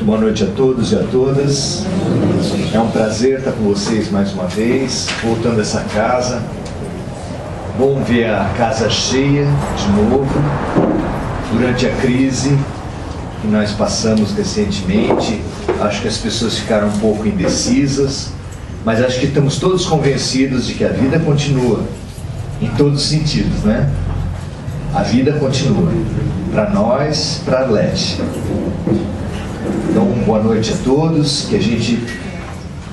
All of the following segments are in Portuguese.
Muito boa noite a todos e a todas. É um prazer estar com vocês mais uma vez, voltando a essa casa. Bom ver a casa cheia de novo, durante a crise que nós passamos recentemente. Acho que as pessoas ficaram um pouco indecisas, mas acho que estamos todos convencidos de que a vida continua, em todos os sentidos, né? A vida continua, para nós, para a Lete. Então, boa noite a todos, que a gente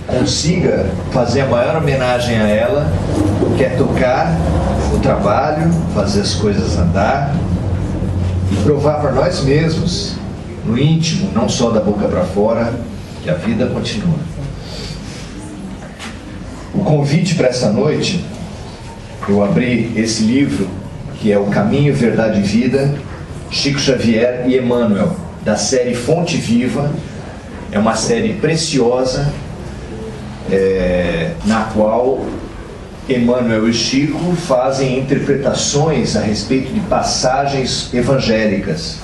consiga fazer a maior homenagem a ela, que é tocar o trabalho, fazer as coisas andar e provar para nós mesmos, no íntimo, não só da boca para fora, que a vida continua. O convite para essa noite, eu abri esse livro, que é O Caminho, Verdade e Vida, Chico Xavier e Emmanuel, da série Fonte Viva. É uma série preciosa, na qual Emmanuel e Chico fazem interpretações a respeito de passagens evangélicas.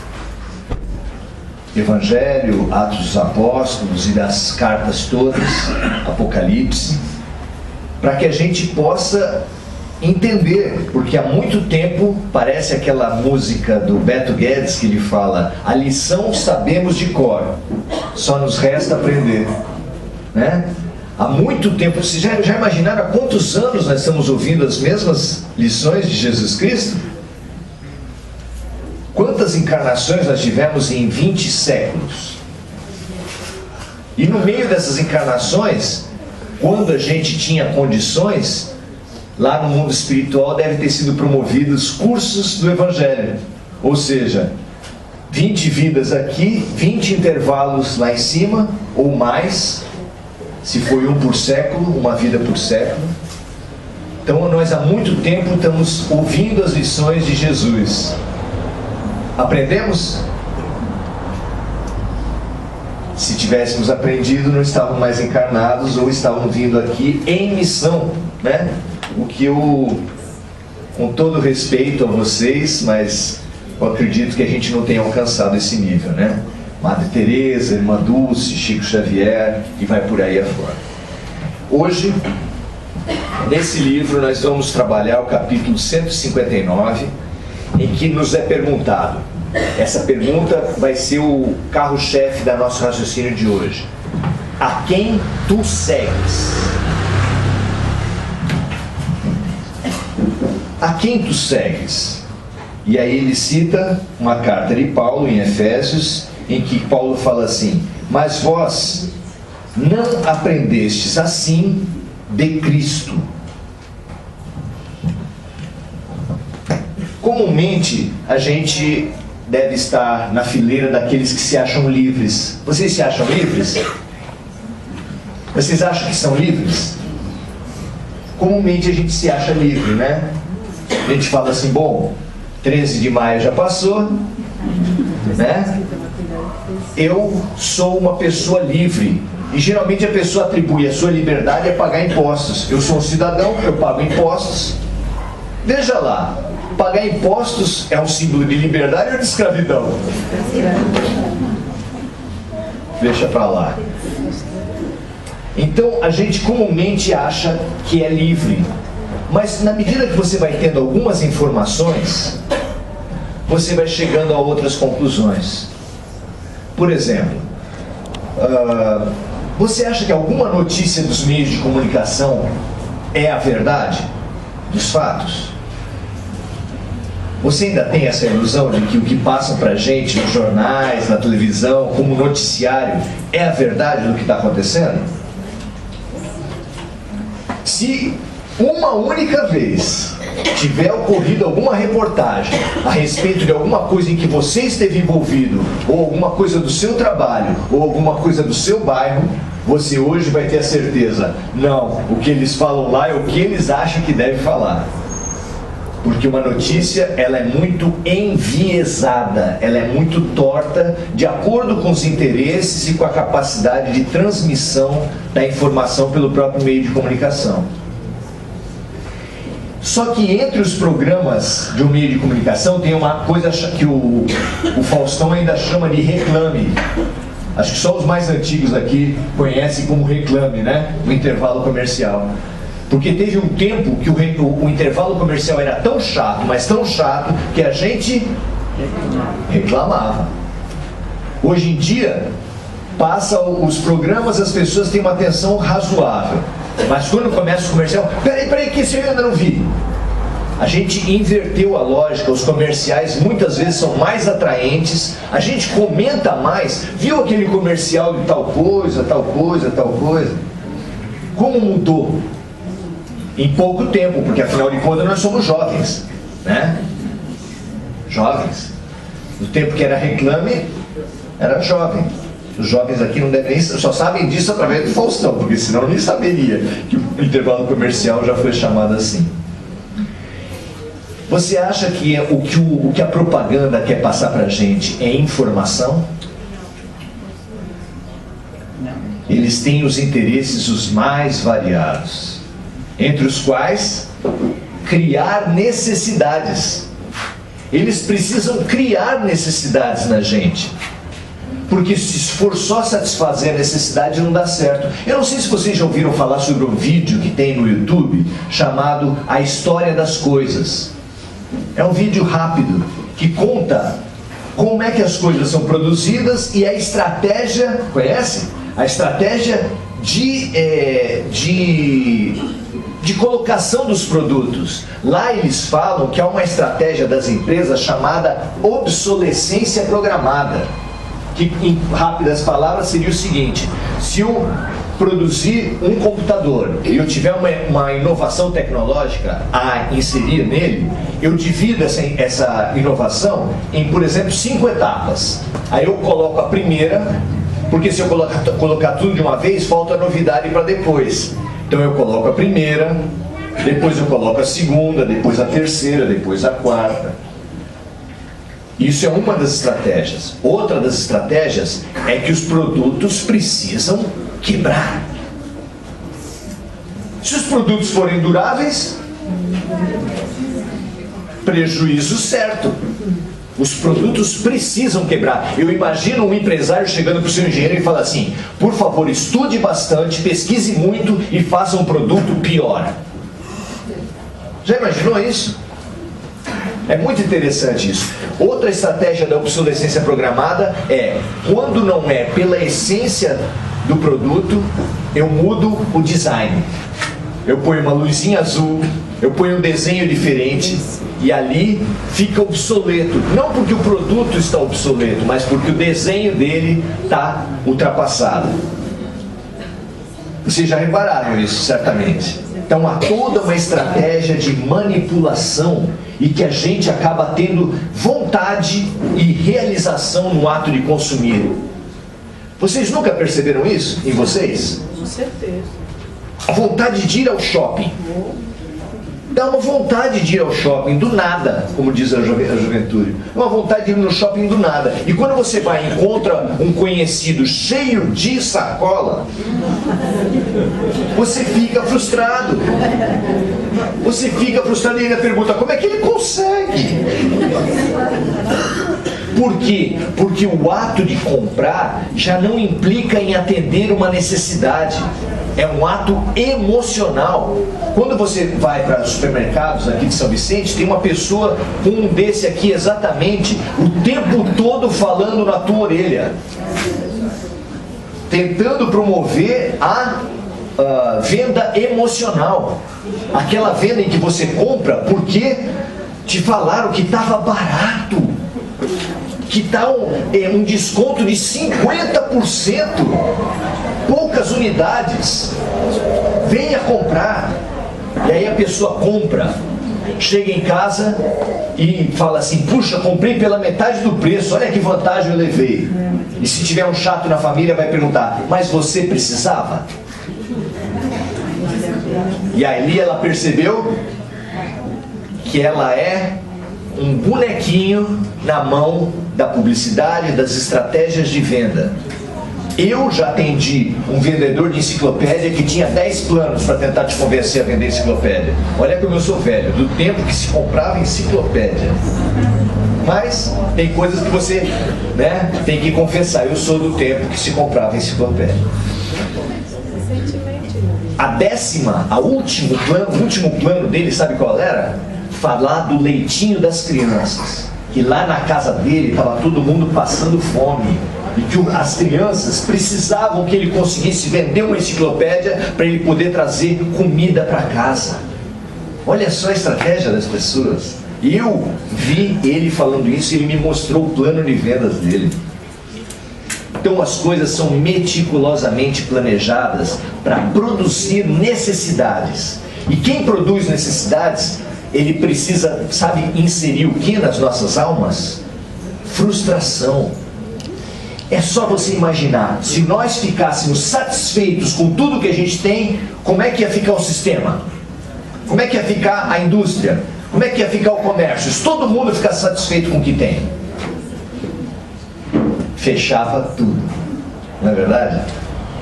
Evangelho, Atos dos Apóstolos e das cartas todas, Apocalipse, para que a gente possa entender, porque há muito tempo parece aquela música do Beto Guedes que ele fala: a lição sabemos de cor, só nos resta aprender, né? Há muito tempo, vocês já imaginaram há quantos anos nós estamos ouvindo as mesmas lições de Jesus Cristo? Quantas encarnações nós tivemos em 20 séculos? E no meio dessas encarnações, quando a gente tinha condições, lá no mundo espiritual deve ter sido promovidos cursos do Evangelho. Ou seja, 20 vidas aqui, 20 intervalos lá em cima, ou mais, se foi um por século, uma vida por século. Então nós há muito tempo estamos ouvindo as lições de Jesus. Aprendemos? Se tivéssemos aprendido, não estavam mais encarnados ou estavam vindo aqui em missão, né? O que eu, com todo respeito a vocês, mas eu acredito que a gente não tenha alcançado esse nível, né? Madre Teresa, Irmã Dulce, Chico Xavier e vai por aí afora. Hoje, nesse livro, nós vamos trabalhar o capítulo 159, em que nos é perguntado, essa pergunta vai ser o carro-chefe da nosso raciocínio de hoje: a quem tu segues? A quem tu segues? E aí ele cita uma carta de Paulo em Efésios, em que Paulo fala assim: mas vós não aprendestes assim de Cristo. Comumente a gente deve estar na fileira daqueles que se acham livres. Vocês se acham livres? Vocês acham que são livres? Comumente a gente se acha livre, né? A gente fala assim: bom, 13 de maio já passou, né? Eu sou uma pessoa livre. E geralmente a pessoa atribui a sua liberdade a pagar impostos. Eu sou um cidadão, eu pago impostos. Veja lá, pagar impostos é um símbolo de liberdade ou de escravidão? Deixa pra lá. Então a gente comumente acha que é livre. Mas na medida que você vai tendo algumas informações, você vai chegando a outras conclusões. Por exemplo, você acha que alguma notícia dos meios de comunicação é a verdade dos fatos? Você ainda tem essa ilusão de que o que passam pra gente nos jornais, na televisão, como noticiário, é a verdade do que está acontecendo? Se uma única vez tiver ocorrido alguma reportagem a respeito de alguma coisa em que você esteve envolvido, ou alguma coisa do seu trabalho, ou alguma coisa do seu bairro, você hoje vai ter a certeza: não, o que eles falam lá é o que eles acham que deve falar. Porque uma notícia, ela é muito enviesada, ela é muito torta, de acordo com os interesses e com a capacidade de transmissão da informação pelo próprio meio de comunicação. Só que entre os programas de um meio de comunicação tem uma coisa que o Faustão ainda chama de reclame. Acho que só os mais antigos aqui conhecem como Reclame, né? O intervalo comercial. Porque teve um tempo que o intervalo comercial era tão chato, mas tão chato, que a gente reclamava. Hoje em dia, passa os programas, as pessoas têm uma atenção razoável. Mas quando começa o comercial, peraí, que isso eu ainda não vi. A gente inverteu a lógica, os comerciais muitas vezes são mais atraentes, a gente comenta mais, viu aquele comercial de tal coisa, tal coisa, tal coisa. Como mudou? Em pouco tempo, porque afinal de contas nós somos jovens, né? Jovens. No tempo que era Reclame, era jovem. Os jovens aqui não devem nem, só sabem disso através do Faustão, porque senão eu nem saberia que o intervalo comercial já foi chamado assim. Você acha que o que a propaganda quer passar para a gente é informação? Eles têm os interesses os mais variados, entre os quais criar necessidades. Eles precisam criar necessidades na gente, porque se for só satisfazer a necessidade não dá certo. Eu não sei se vocês já ouviram falar sobre um vídeo que tem no YouTube chamado A História das Coisas. É um vídeo rápido que conta como é que as coisas são produzidas e a estratégia, conhece? A estratégia de colocação dos produtos. Lá eles falam que há uma estratégia das empresas chamada obsolescência programada, que em rápidas palavras seria o seguinte: se eu produzir um computador e eu tiver uma inovação tecnológica a inserir nele, eu divido essa inovação em, por exemplo, 5 etapas. Aí eu coloco a primeira, porque se eu colocar tudo de uma vez, falta novidade para depois. Então eu coloco a primeira, depois eu coloco a segunda, depois a terceira, depois a quarta. Isso é uma das estratégias. Outra das estratégias é que os produtos precisam quebrar. Se os produtos forem duráveis, prejuízo certo. Os produtos precisam quebrar. Eu imagino um empresário chegando para o seu engenheiro e falar assim: por favor, estude bastante, pesquise muito e faça um produto pior. Já imaginou isso? É muito interessante isso. Outra estratégia da obsolescência programada é, quando não é pela essência do produto, eu mudo o design. Eu ponho uma luzinha azul, eu ponho um desenho diferente e ali fica obsoleto. Não porque o produto está obsoleto, mas porque o desenho dele está ultrapassado. Vocês já repararam isso, certamente. Então há toda uma estratégia de manipulação e que a gente acaba tendo vontade e realização no ato de consumir. Vocês nunca perceberam isso em vocês? Com certeza. A vontade de ir ao shopping. Dá uma vontade de ir ao shopping do nada, como diz a juventude. É uma vontade de ir no shopping do nada. E quando você vai e encontra um conhecido cheio de sacola, você fica frustrado. Você fica frustrado e ainda pergunta: como é que ele consegue? Por quê? Porque o ato de comprar já não implica em atender uma necessidade. É um ato emocional. Quando você vai para os supermercados aqui de São Vicente, tem uma pessoa com um desse aqui exatamente o tempo todo falando na tua orelha, tentando promover a venda emocional. Aquela venda em que você compra porque te falaram que estava barato, que está um desconto de 50%, poucas unidades, venha comprar. E aí a pessoa compra, chega em casa e fala assim: puxa, comprei pela metade do preço, olha que vantagem eu levei. E se tiver um chato na família vai perguntar: mas você precisava? E aí ela percebeu que ela é um bonequinho na mão da publicidade, das estratégias de venda. Eu já atendi um vendedor de enciclopédia que tinha 10 planos para tentar te convencer a vender enciclopédia. Olha como eu sou velho, do tempo que se comprava enciclopédia. Mas tem coisas que você, né, tem que confessar. Eu sou do tempo que se comprava enciclopédia. O último plano dele, sabe qual era? Falar do leitinho das crianças. Que lá na casa dele estava todo mundo passando fome. E que as crianças precisavam que ele conseguisse vender uma enciclopédia para ele poder trazer comida para casa. Olha só a estratégia das pessoas. Eu vi ele falando isso e ele me mostrou o plano de vendas dele. Então as coisas são meticulosamente planejadas para produzir necessidades. E quem produz necessidades, ele precisa, sabe, inserir o que nas nossas almas? Frustração. É só você imaginar, se nós ficássemos satisfeitos com tudo que a gente tem, como é que ia ficar o sistema? Como é que ia ficar a indústria? Como é que ia ficar o comércio? Se todo mundo ficasse satisfeito com o que tem, fechava tudo, não é verdade?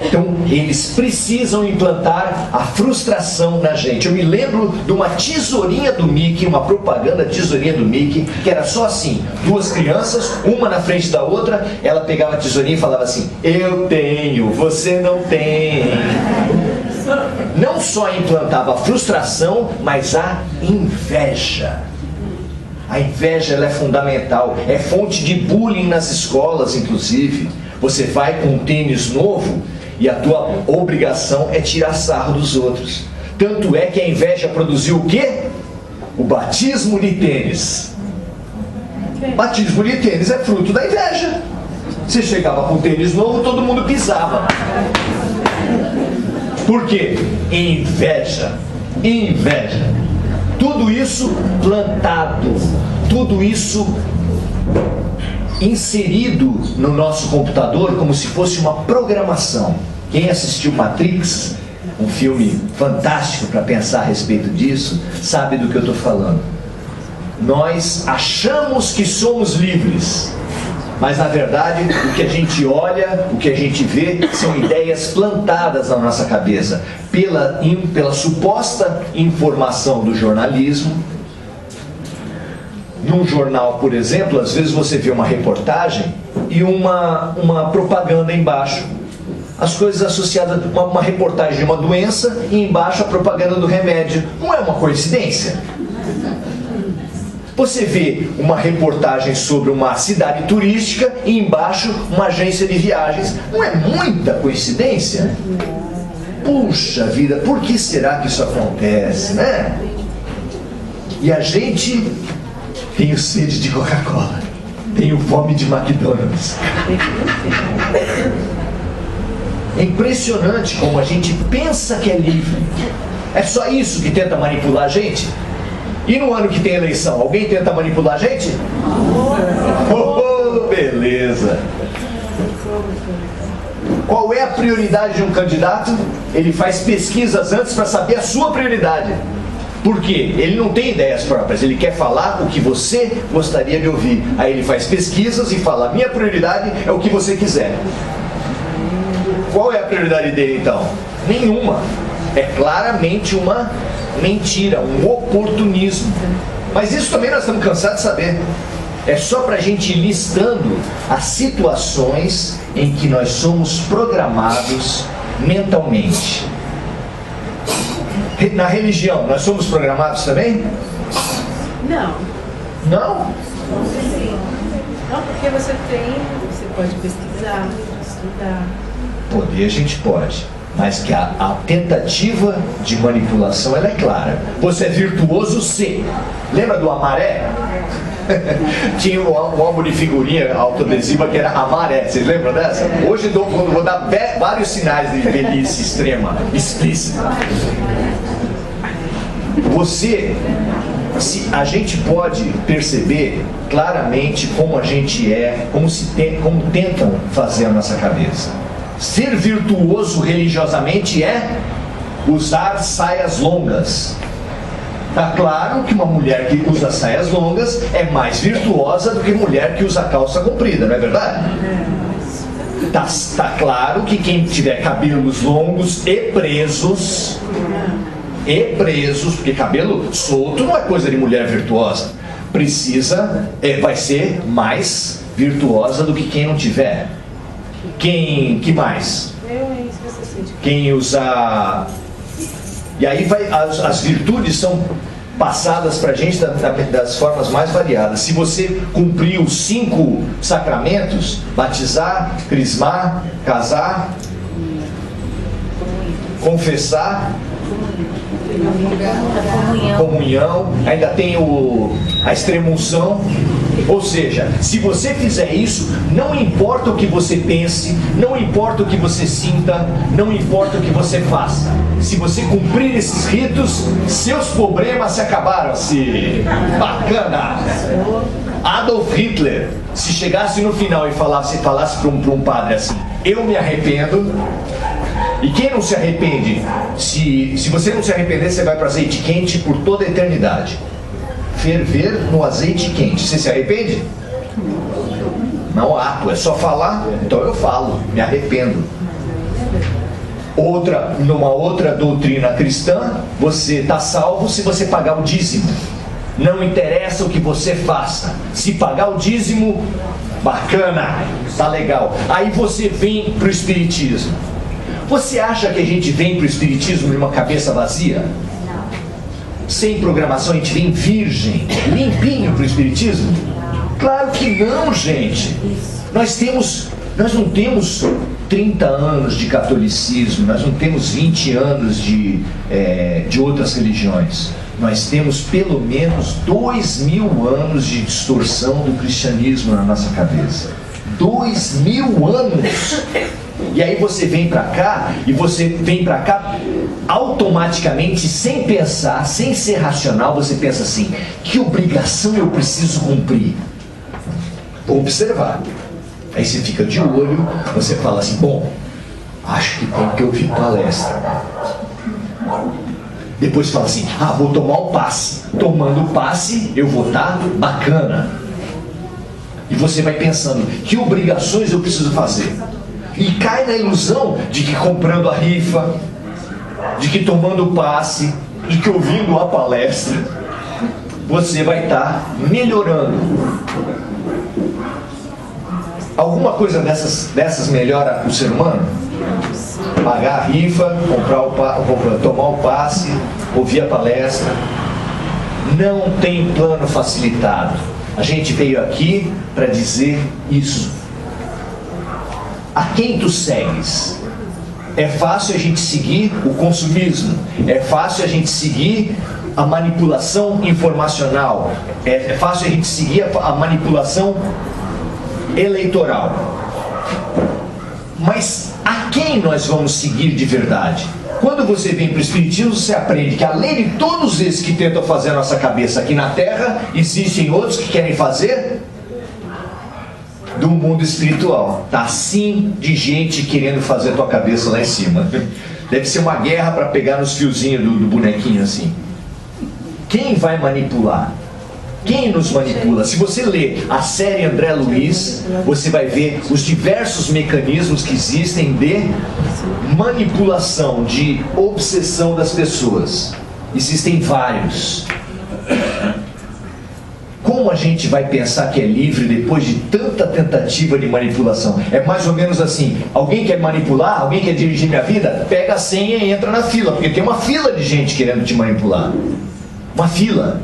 Então eles precisam implantar a frustração na gente. Eu me lembro de uma tesourinha do Mickey, uma propaganda tesourinha do Mickey, que era só assim, duas crianças, uma na frente da outra, ela pegava a tesourinha e falava assim: eu tenho, você não tem. Não só implantava a frustração, mas a inveja. A inveja, ela é fundamental, é fonte de bullying nas escolas, inclusive. Você vai com um tênis novo e a tua obrigação é tirar sarro dos outros. Tanto é que a inveja produziu o quê? O batismo de tênis. Batismo de tênis é fruto da inveja. Você chegava com um tênis novo, todo mundo pisava. Por quê? Inveja. Inveja. Tudo isso plantado, tudo isso inserido no nosso computador como se fosse uma programação. Quem assistiu Matrix, um filme fantástico para pensar a respeito disso, sabe do que eu estou falando. Nós achamos que somos livres, mas na verdade o que a gente olha, o que a gente vê são ideias plantadas na nossa cabeça pela suposta informação do jornalismo. Num jornal, por exemplo, às vezes você vê uma reportagem e uma propaganda embaixo. As coisas associadas a uma reportagem de uma doença e embaixo a propaganda do remédio. Não é uma coincidência? Você vê uma reportagem sobre uma cidade turística e embaixo uma agência de viagens. Não é muita coincidência? Puxa vida, por que será que isso acontece, né? E a gente... tenho sede de Coca-Cola, tenho fome de McDonald's. É impressionante como a gente pensa que é livre. É só isso que tenta manipular a gente? E no ano que tem eleição, alguém tenta manipular a gente? Oh, beleza. Qual é a prioridade de um candidato? Ele faz pesquisas antes para saber a sua prioridade. Por quê? Ele não tem ideias próprias, ele quer falar o que você gostaria de ouvir. Aí ele faz pesquisas e fala: minha prioridade é o que você quiser. Qual é a prioridade dele então? Nenhuma. É claramente uma mentira, um oportunismo. Mas isso também nós estamos cansados de saber. É só para a gente ir listando as situações em que nós somos programados mentalmente. Na religião, nós somos programados também? Não. Não? Sim. Não, porque você pode pesquisar, estudar. Poder a gente pode, mas que a tentativa de manipulação ela é clara. Você é virtuoso, sim. Lembra do Amaré? Tinha um álbum de figurinha autoadesiva que era Amaré. Vocês lembram dessa? Hoje vou dar vários sinais de velhice extrema, explícita. A gente pode perceber claramente como a gente é, como tentam fazer a nossa cabeça. Ser virtuoso religiosamente é usar saias longas. Está claro que uma mulher que usa saias longas é mais virtuosa do que mulher que usa calça comprida, não é verdade? Tá claro que quem tiver cabelos longos e presos, porque cabelo solto não é coisa de mulher virtuosa. Vai ser mais virtuosa do que quem não tiver. Que mais? Quem usar... E aí as virtudes são passadas para a gente das formas mais variadas. Se você cumprir os 5 sacramentos, batizar, crismar, casar, confessar, comunhão, ainda tem a extrema-unção. Ou seja, se você fizer isso, não importa o que você pense, não importa o que você sinta, não importa o que você faça. Se você cumprir esses ritos, seus problemas se acabaram. Bacana! Adolf Hitler, se chegasse no final e falasse para um padre assim: eu me arrependo. E quem não se arrepende? Se você não se arrepender, você vai para azeite quente por toda a eternidade. Ferver no azeite quente. Você se arrepende? Não ato, é só falar. Então eu falo, me arrependo. Numa outra doutrina cristã, você está salvo se você pagar o dízimo. Não interessa o que você faça. Se pagar o dízimo, bacana, tá legal. Aí você vem para o espiritismo. Você acha que a gente vem para o espiritismo numa cabeça vazia? Sem programação, a gente vem virgem, limpinho para o espiritismo? Claro que não, gente. Nós não temos 30 anos de catolicismo, nós não temos 20 anos de outras religiões. Nós temos pelo menos 2000 anos de distorção do cristianismo na nossa cabeça. 2000 anos! E aí você vem para cá, automaticamente, sem pensar, sem ser racional, você pensa assim: que obrigação eu preciso cumprir? Vou observar. Aí você fica de olho, você fala assim: bom, acho que tem que ouvir palestra. Depois fala assim: vou tomar o passe. Tomando o passe, eu vou estar bacana. E você vai pensando: que obrigações eu preciso fazer? E cai na ilusão de que comprando a rifa, de que tomando o passe, de que ouvindo a palestra, você vai estar melhorando. Alguma coisa dessas melhora o ser humano? Pagar a rifa, tomar o passe, ouvir a palestra. Não tem plano facilitado. A gente veio aqui para dizer isso. A quem tu segues? É fácil a gente seguir o consumismo, é fácil a gente seguir a manipulação informacional, é fácil a gente seguir a manipulação eleitoral. Mas a quem nós vamos seguir de verdade? Quando você vem para o Espiritismo, você aprende que além de todos esses que tentam fazer a nossa cabeça aqui na Terra, existem outros que querem fazer do mundo espiritual. Tá assim de gente querendo fazer a tua cabeça lá em cima. Deve ser uma guerra para pegar nos fiozinhos do bonequinho assim. Quem vai manipular? Quem nos manipula? Se você ler a série André Luiz, você vai ver os diversos mecanismos que existem de manipulação, de obsessão das pessoas. Existem vários. Como a gente vai pensar que é livre depois de tanta tentativa de manipulação? É mais ou menos assim: alguém quer manipular, alguém quer dirigir minha vida? Pega a senha e entra na fila, porque tem uma fila de gente querendo te manipular. Uma fila.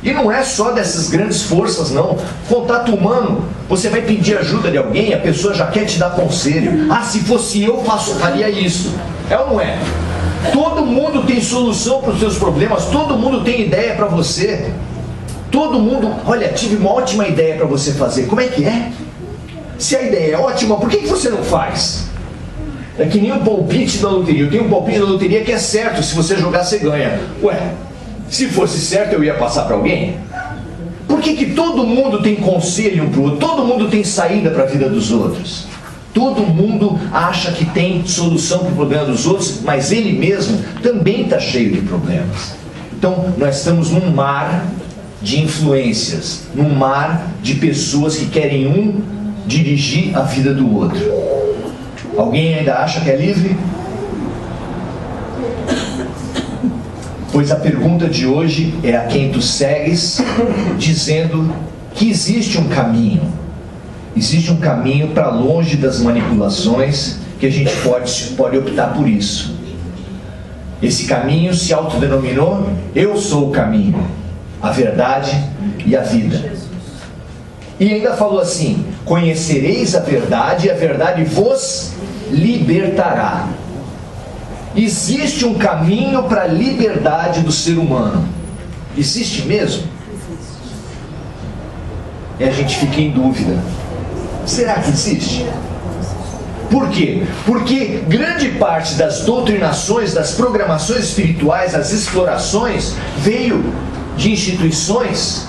E não é só dessas grandes forças, não. Contato humano, você vai pedir ajuda de alguém, a pessoa já quer te dar conselho. Se fosse eu, faria isso. É ou não é? Todo mundo tem solução para os seus problemas, todo mundo tem ideia para você. Todo mundo, olha, tive uma ótima ideia para você fazer. Como é que é? Se a ideia é ótima, por que você não faz? É que nem o palpite da loteria. Eu tenho um palpite da loteria que é certo, se você jogar você ganha. Ué, se fosse certo eu ia passar para alguém? Por que todo mundo tem conselho um para o outro? Todo mundo tem saída para a vida dos outros? Todo mundo acha que tem solução para o problema dos outros, mas ele mesmo também está cheio de problemas. Então nós estamos num mar de influências, num mar de pessoas que querem dirigir a vida do outro. Alguém ainda acha que é livre? Pois a pergunta de hoje é a quem tu segues, dizendo que existe um caminho. Existe um caminho para longe das manipulações, que a gente pode optar por isso. Esse caminho se autodenominou: eu sou o caminho, a verdade e a vida. E ainda falou assim: conhecereis a verdade e a verdade vos libertará. Existe um caminho para a liberdade do ser humano. Existe mesmo? E a gente fica em dúvida. Será que existe? Por quê? Porque grande parte das doutrinações, das programações espirituais, das explorações, veio de instituições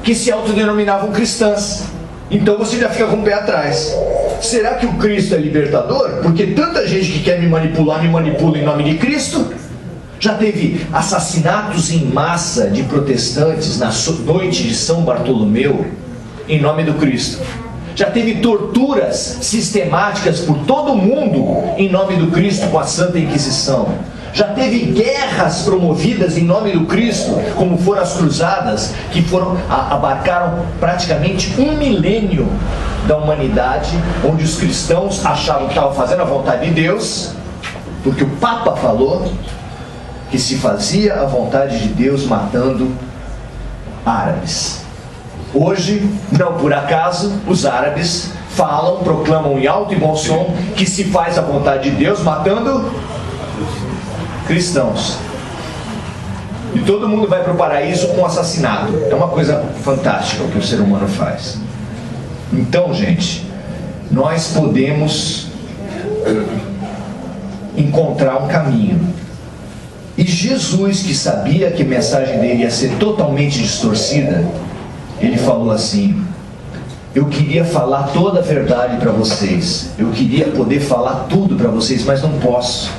que se autodenominavam cristãs. Então você já fica com o pé atrás. Será que o Cristo é libertador? Porque tanta gente que quer me manipula em nome de Cristo. Já teve assassinatos em massa de protestantes na noite de São Bartolomeu em nome do Cristo. Já teve torturas sistemáticas por todo o mundo em nome do Cristo com a Santa Inquisição. Já teve guerras promovidas em nome do Cristo, como foram as cruzadas, que abarcaram praticamente 1 milênio da humanidade, onde os cristãos achavam que estavam fazendo a vontade de Deus, porque o Papa falou que se fazia a vontade de Deus matando árabes. Hoje, não por acaso, os árabes proclamam em alto e bom som que se faz a vontade de Deus matando cristãos. E todo mundo vai para o paraíso com assassinato. É uma coisa fantástica o que o ser humano faz. Então, gente, nós podemos encontrar um caminho. E Jesus, que sabia que a mensagem dele ia ser totalmente distorcida, ele falou assim: eu queria falar toda a verdade para vocês, eu queria poder falar tudo para vocês, mas não posso.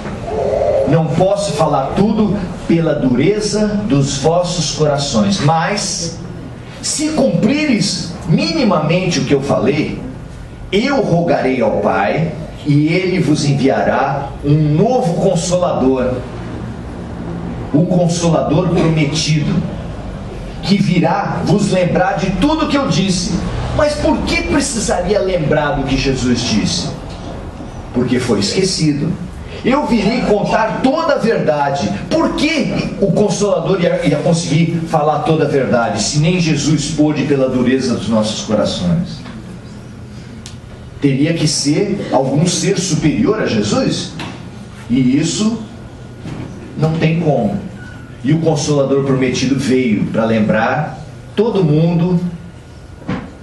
Não posso falar tudo pela dureza dos vossos corações. Mas, se cumprires minimamente o que eu falei, eu rogarei ao Pai, e Ele vos enviará um novo Consolador, o Consolador prometido, que virá vos lembrar de tudo que eu disse. Mas por que precisaria lembrar do que Jesus disse? Porque foi esquecido. Eu virei contar toda a verdade. Por que o Consolador ia conseguir falar toda a verdade, se nem Jesus pôde pela dureza dos nossos corações? Teria que ser algum ser superior a Jesus? E isso não tem como. E o Consolador prometido veio para lembrar todo mundo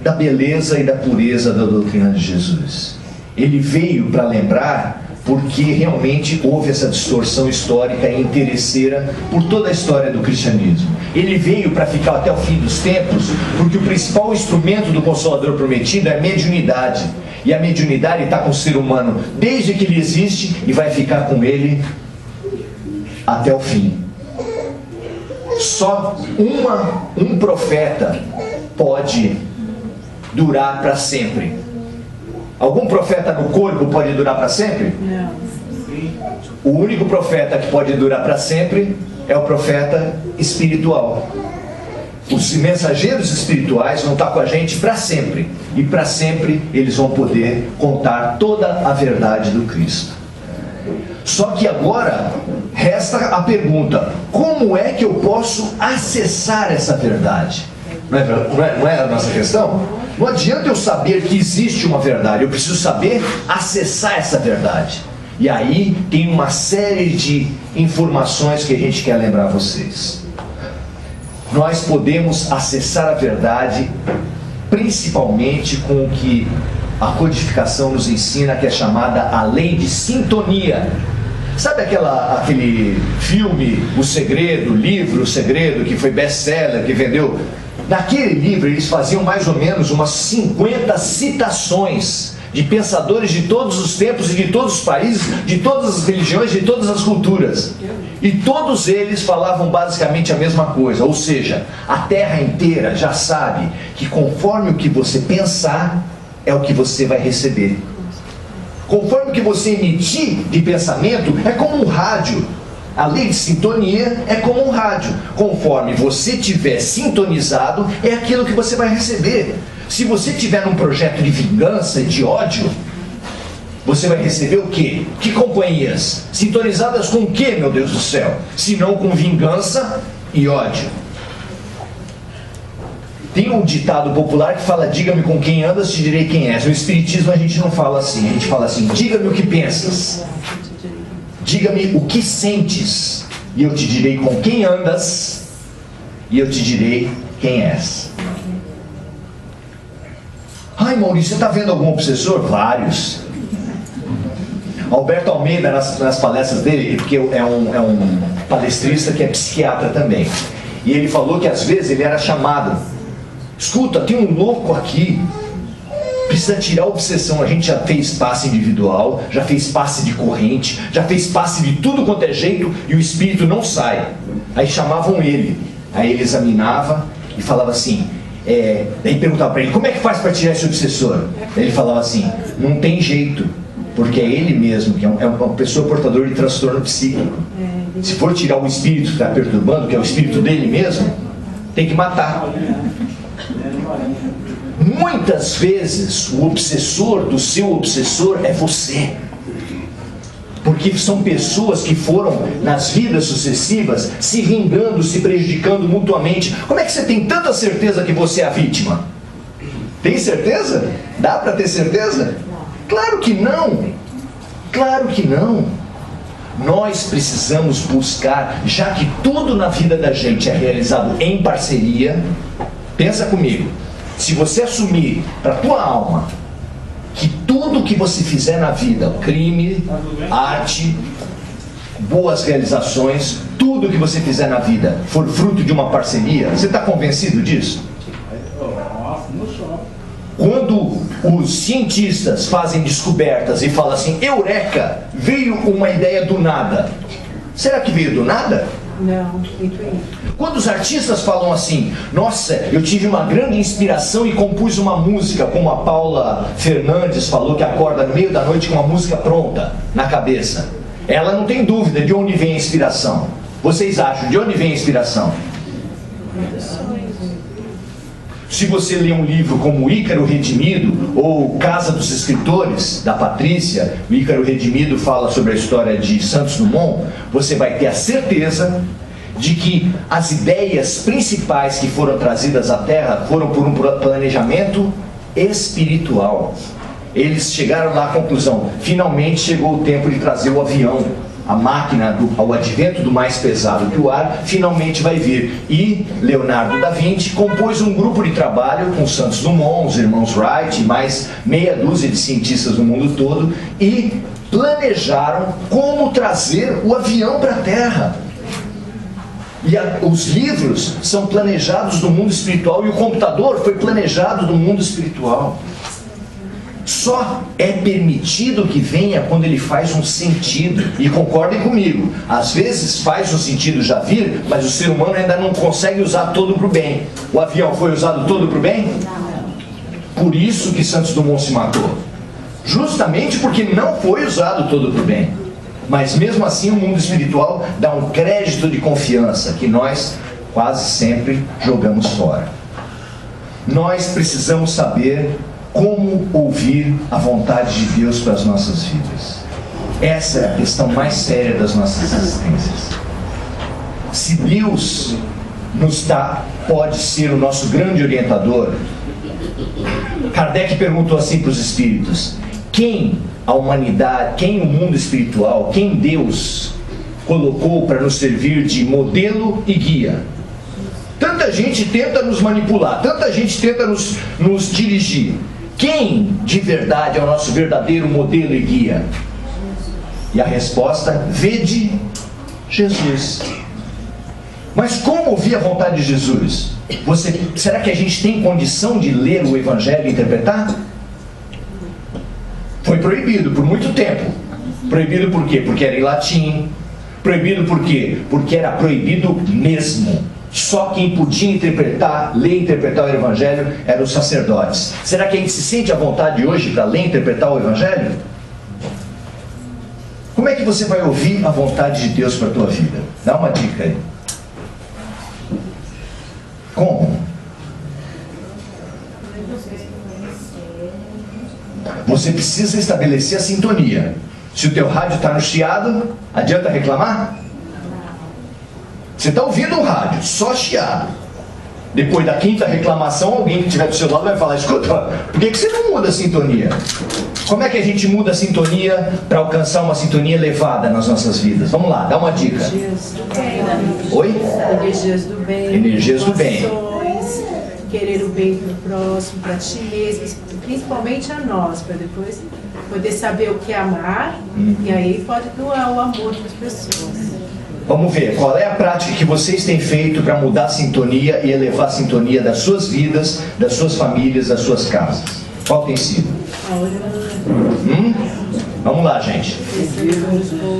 da beleza e da pureza da doutrina de Jesus. Ele veio para lembrar porque realmente houve essa distorção histórica e interesseira por toda a história do cristianismo. Ele veio para ficar até o fim dos tempos, porque o principal instrumento do Consolador prometido é a mediunidade. E a mediunidade está com o ser humano desde que ele existe e vai ficar com ele até o fim. Só um profeta pode durar para sempre. Algum profeta no corpo pode durar para sempre? Não. O único profeta que pode durar para sempre é o profeta espiritual. Os mensageiros espirituais vão estar com a gente para sempre. E para sempre eles vão poder contar toda a verdade do Cristo. Só que agora resta a pergunta: como é que eu posso acessar essa verdade? Não é a nossa questão? Não adianta eu saber que existe uma verdade, eu preciso saber acessar essa verdade. E aí tem uma série de informações que a gente quer lembrar vocês. Nós podemos acessar a verdade principalmente com o que a codificação nos ensina, que é chamada a lei de sintonia. Sabe aquele filme O Segredo, livro O Segredo, que foi best-seller, que vendeu? Naquele livro eles faziam mais ou menos umas 50 citações de pensadores de todos os tempos e de todos os países, de todas as religiões, de todas as culturas. E todos eles falavam basicamente a mesma coisa, ou seja, a Terra inteira já sabe que conforme o que você pensar, é o que você vai receber. Conforme o que você emitir de pensamento, é como um rádio. A lei de sintonia é como um rádio. Conforme você tiver sintonizado, é aquilo que você vai receber. Se você tiver um projeto de vingança e de ódio, você vai receber o quê? Que companhias? Sintonizadas com o quê, meu Deus do céu? Se não com vingança e ódio. Tem um ditado popular que fala: diga-me com quem andas, te direi quem és. No Espiritismo a gente não fala assim. A gente fala assim: diga-me o que pensas, diga-me o que sentes, e eu te direi com quem andas, e eu te direi quem és. Ai, Maurício, você está vendo algum obsessor? Vários. Alberto Almeida, nas palestras dele, porque é um palestrista que é psiquiatra também, e ele falou que às vezes ele era chamado: escuta, tem um louco aqui, precisa tirar a obsessão. A gente já fez passe individual, já fez passe de corrente, já fez passe de tudo quanto é jeito, e o espírito não sai. Aí chamavam ele, aí ele examinava e falava assim, daí perguntava para ele: como é que faz para tirar esse obsessor? Ele falava assim: não tem jeito, porque é ele mesmo, que é uma pessoa portadora de transtorno psíquico. Se for tirar o espírito que está perturbando, que é o espírito dele mesmo, tem que matar. Muitas vezes o obsessor do seu obsessor é você, porque são pessoas que foram nas vidas sucessivas se vingando, se prejudicando mutuamente. Como é que você tem tanta certeza que você é a vítima? Tem certeza? Dá para ter certeza? Claro que não. Claro que não. Nós precisamos buscar, já que tudo na vida da gente é realizado em parceria. Pensa comigo, se você assumir para a tua alma que tudo que você fizer na vida, crime, arte, boas realizações, tudo que você fizer na vida for fruto de uma parceria, você está convencido disso? Quando os cientistas fazem descobertas e falam assim: eureka, veio uma ideia do nada. Será que veio do nada? Não. Quando os artistas falam assim: nossa, eu tive uma grande inspiração e compus uma música, como a Paula Fernandes falou, que acorda no meio da noite com uma música pronta na cabeça. Ela não tem dúvida de onde vem a inspiração. Vocês acham de onde vem a inspiração? Se você lê um livro como Ícaro Redimido ou Casa dos Escritores, da Patrícia, o Ícaro Redimido fala sobre a história de Santos Dumont, você vai ter a certeza de que as ideias principais que foram trazidas à Terra foram por um planejamento espiritual. Eles chegaram lá à conclusão: finalmente chegou o tempo de trazer o avião. A máquina, ao advento do mais pesado que o ar, finalmente vai vir. E Leonardo da Vinci compôs um grupo de trabalho com Santos Dumont, os irmãos Wright e mais meia dúzia de cientistas do mundo todo, e planejaram como trazer o avião para a Terra. E os livros são planejados no mundo espiritual, e o computador foi planejado no mundo espiritual. Só é permitido que venha quando ele faz um sentido. E concordem comigo, às vezes faz um sentido já vir, mas o ser humano ainda não consegue usar todo para o bem. O avião foi usado todo para o bem? Por isso que Santos Dumont se matou. Justamente porque não foi usado todo para o bem. Mas mesmo assim o mundo espiritual dá um crédito de confiança que nós quase sempre jogamos fora. Nós precisamos saber como ouvir a vontade de Deus para as nossas vidas. Essa é a questão mais séria das nossas existências. Se Deus pode ser o nosso grande orientador, Kardec perguntou assim para os espíritos: quem a humanidade, quem o mundo espiritual, quem Deus colocou para nos servir de modelo e guia? Tanta gente tenta nos manipular, tanta gente tenta nos dirigir. Quem de verdade é o nosso verdadeiro modelo e guia? E a resposta: vede Jesus. Mas como ouvir a vontade de Jesus? Será que a gente tem condição de ler o Evangelho e interpretar? Foi proibido por muito tempo. Proibido por quê? Porque era em latim. Proibido por quê? Porque era proibido mesmo. Só quem podia ler e interpretar o Evangelho eram os sacerdotes. Será que a gente se sente à vontade hoje para ler e interpretar o Evangelho? Como é que você vai ouvir a vontade de Deus para a tua vida? Dá uma dica aí. Como? Você precisa estabelecer a sintonia. Se o teu rádio está no chiado, adianta reclamar? Você está ouvindo o rádio, só chiado. Depois da quinta reclamação, alguém que estiver do seu lado vai falar: escuta, por que você não muda a sintonia? Como é que a gente muda a sintonia para alcançar uma sintonia elevada nas nossas vidas? Vamos lá, dá uma dica. Energias do bem. Oi? Energias do bem. Energias do bem. Ações, querer o bem para o próximo, para ti mesmo, principalmente a nós, para depois poder saber o que é amar, e aí pode doar o amor para as pessoas. Vamos ver, qual é a prática que vocês têm feito para mudar a sintonia e elevar a sintonia das suas vidas, das suas famílias, das suas casas? Qual tem sido? Vamos lá, gente.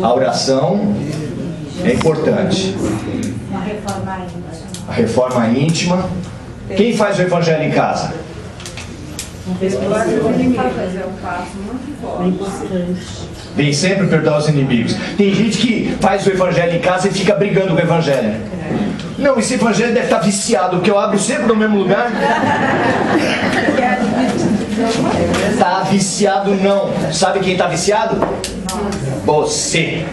A oração é importante. A reforma íntima. Quem faz o evangelho em casa? Vem sempre perdoar os inimigos. Tem gente que faz o evangelho em casa e fica brigando com o evangelho. Não, esse evangelho deve estar viciado, porque eu abro sempre no mesmo lugar. Está viciado não. Sabe quem está viciado? Você.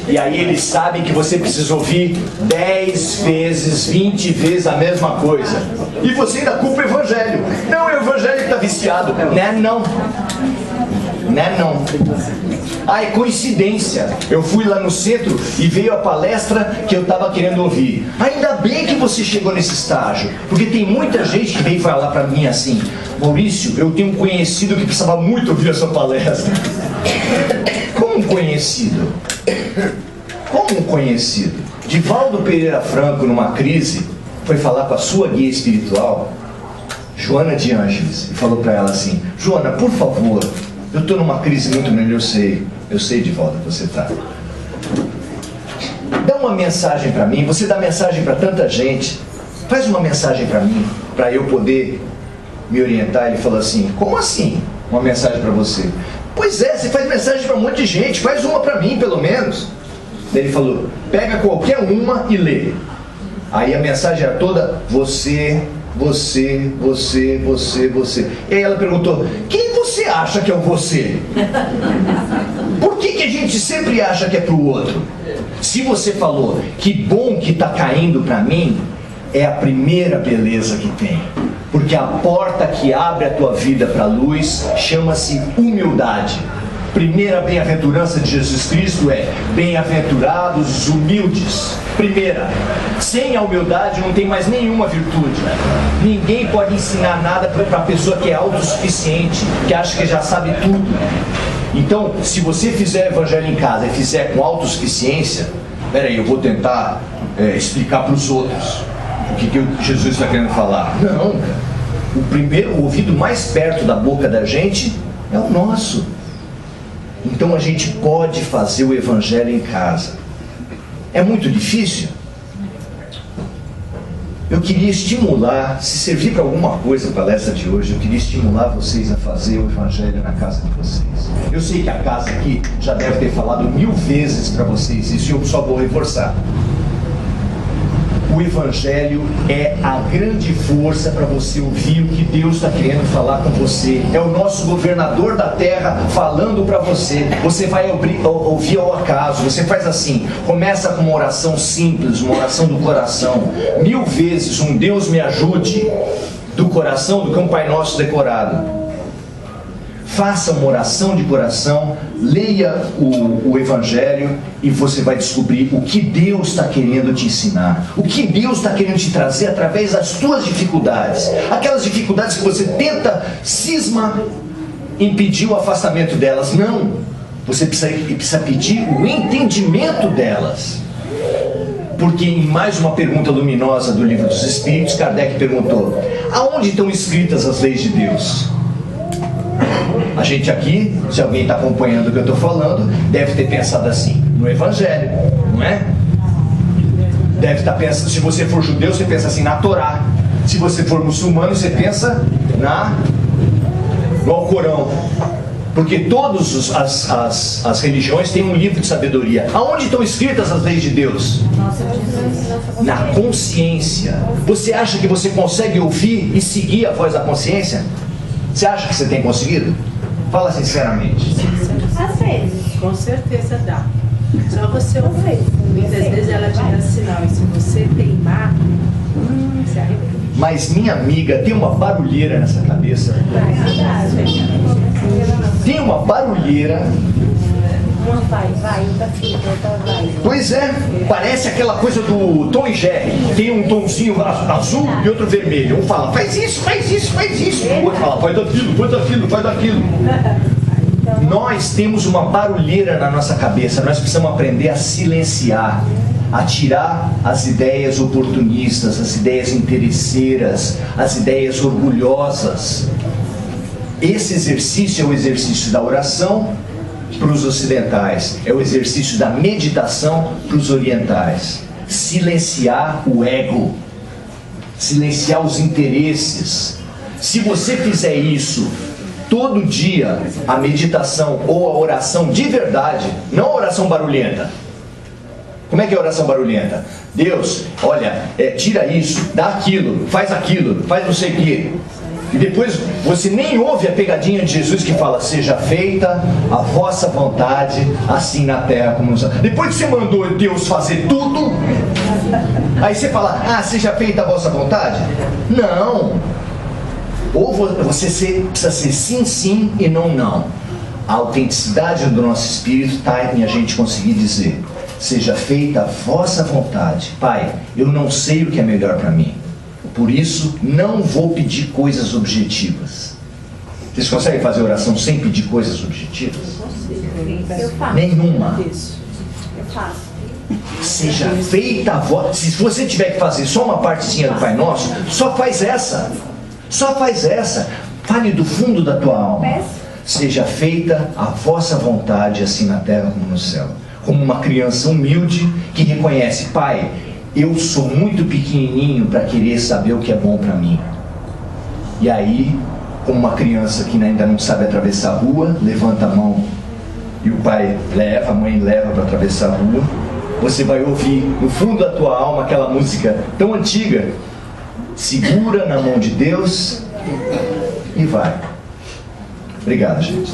E aí eles sabem que você precisa ouvir 10 vezes, 20 vezes a mesma coisa. E você ainda culpa o evangelho. Não, é o evangelho que está viciado. Né? Não. Né? Não. Ah, é coincidência. Eu fui lá no centro e veio a palestra que eu estava querendo ouvir. Ainda bem que você chegou nesse estágio. Porque tem muita gente que vem falar para mim assim: Maurício, eu tenho um conhecido que precisava muito ouvir a sua palestra. Como um conhecido? Como um conhecido? Divaldo Pereira Franco, numa crise, foi falar com a sua guia espiritual, Joana de Ângeles, e falou para ela assim: Joana, por favor, eu estou numa crise muito grande, eu sei, Divaldo, você está. Dá uma mensagem para mim, você dá mensagem para tanta gente, faz uma mensagem para mim, para eu poder me orientar. Ele falou assim: como assim uma mensagem para você? Pois é, você faz mensagem para um monte de gente, faz uma para mim pelo menos. Daí ele falou: pega qualquer uma e lê. Aí a mensagem era toda: você. E aí ela perguntou: quem você acha que é o você? Por que a gente sempre acha que é pro outro? Se você falou que bom que está caindo para mim, é a primeira beleza que tem. Porque a porta que abre a tua vida para a luz chama-se humildade. Primeira bem-aventurança de Jesus Cristo é: bem-aventurados os humildes. Primeira, sem a humildade não tem mais nenhuma virtude. Ninguém pode ensinar nada para a pessoa que é autossuficiente, que acha que já sabe tudo. Então, se você fizer evangelho em casa e fizer com autossuficiência, peraí, eu vou tentar explicar para os outros o que Jesus está querendo falar. Não, cara. O ouvido mais perto da boca da gente é o nosso. Então a gente pode fazer o evangelho em casa. É muito difícil? Eu queria estimular, se servir para alguma coisa a palestra de hoje, eu queria estimular vocês a fazer o evangelho na casa de vocês. Eu sei que a casa aqui já deve ter falado 1000 vezes para vocês isso, e eu só vou reforçar. O evangelho é a grande força para você ouvir o que Deus está querendo falar com você. É o nosso governador da terra falando para você. Você vai ouvir ao acaso. Você faz assim: começa com uma oração simples, uma oração do coração. 1000 vezes um Deus me ajude do coração, do que um Pai Nosso decorado. Faça uma oração de coração, leia o Evangelho e você vai descobrir o que Deus está querendo te ensinar, o que Deus está querendo te trazer através das tuas dificuldades, aquelas dificuldades que você tenta, cisma, impedir o afastamento delas. Não, você precisa pedir o entendimento delas. Porque em mais uma pergunta luminosa do Livro dos Espíritos, Kardec perguntou: aonde estão escritas as leis de Deus? A gente aqui, se alguém está acompanhando o que eu estou falando, deve ter pensado assim: no Evangelho, não é? Deve estar pensando, se você for judeu, você pensa assim na Torá. Se você for muçulmano, você pensa no Alcorão. Porque todas as religiões têm um livro de sabedoria. Aonde estão escritas as leis de Deus? Na consciência. Você acha que você consegue ouvir e seguir a voz da consciência? Você acha que você tem conseguido? Fala sinceramente. Às vezes. Com certeza dá. Só você ouvir. Muitas vezes ela te dá sinal. E se você teimar, se arrepende. Mas minha amiga, tem uma barulheira nessa cabeça. Tem uma barulheira. Uma vai, outra vai. Pois é, parece aquela coisa do Tom e Jerry. Tem um tomzinho azul e outro vermelho. Um fala, faz isso, faz isso, faz isso. O outro fala, faz aquilo, faz aquilo, faz aquilo. Nós temos uma barulheira na nossa cabeça. Nós precisamos aprender a silenciar, a tirar as ideias oportunistas, as ideias interesseiras, as ideias orgulhosas. Esse exercício é o exercício da oração para os ocidentais, é o exercício da meditação para os orientais. Silenciar o ego, silenciar os interesses. Se você fizer isso todo dia, a meditação ou a oração de verdade, não a oração barulhenta. Como é que é a oração barulhenta? Deus, olha, tira isso, dá aquilo, faz não sei o quê. E depois você nem ouve a pegadinha de Jesus que fala, seja feita a vossa vontade, assim na terra como no céu. Depois que você mandou Deus fazer tudo, aí você fala, seja feita a vossa vontade? Não. Ou você precisa ser sim, sim e não, não. A autenticidade do nosso espírito está em a gente conseguir dizer, seja feita a vossa vontade. Pai, eu não sei o que é melhor para mim. Por isso, não vou pedir coisas objetivas. Vocês conseguem fazer oração sem pedir coisas objetivas? Eu faço. Nenhuma. Eu faço. Seja feita a voz. Se você tiver que fazer só uma partezinha do Pai Nosso, só faz essa. Só faz essa. Fale do fundo da tua alma. Seja feita a vossa vontade, assim na terra como no céu. Como uma criança humilde que reconhece, Pai, eu sou muito pequenininho para querer saber o que é bom para mim. E aí, como uma criança que ainda não sabe atravessar a rua, levanta a mão e o pai leva, a mãe leva para atravessar a rua, você vai ouvir no fundo da tua alma aquela música tão antiga, segura na mão de Deus e vai. Obrigado, gente.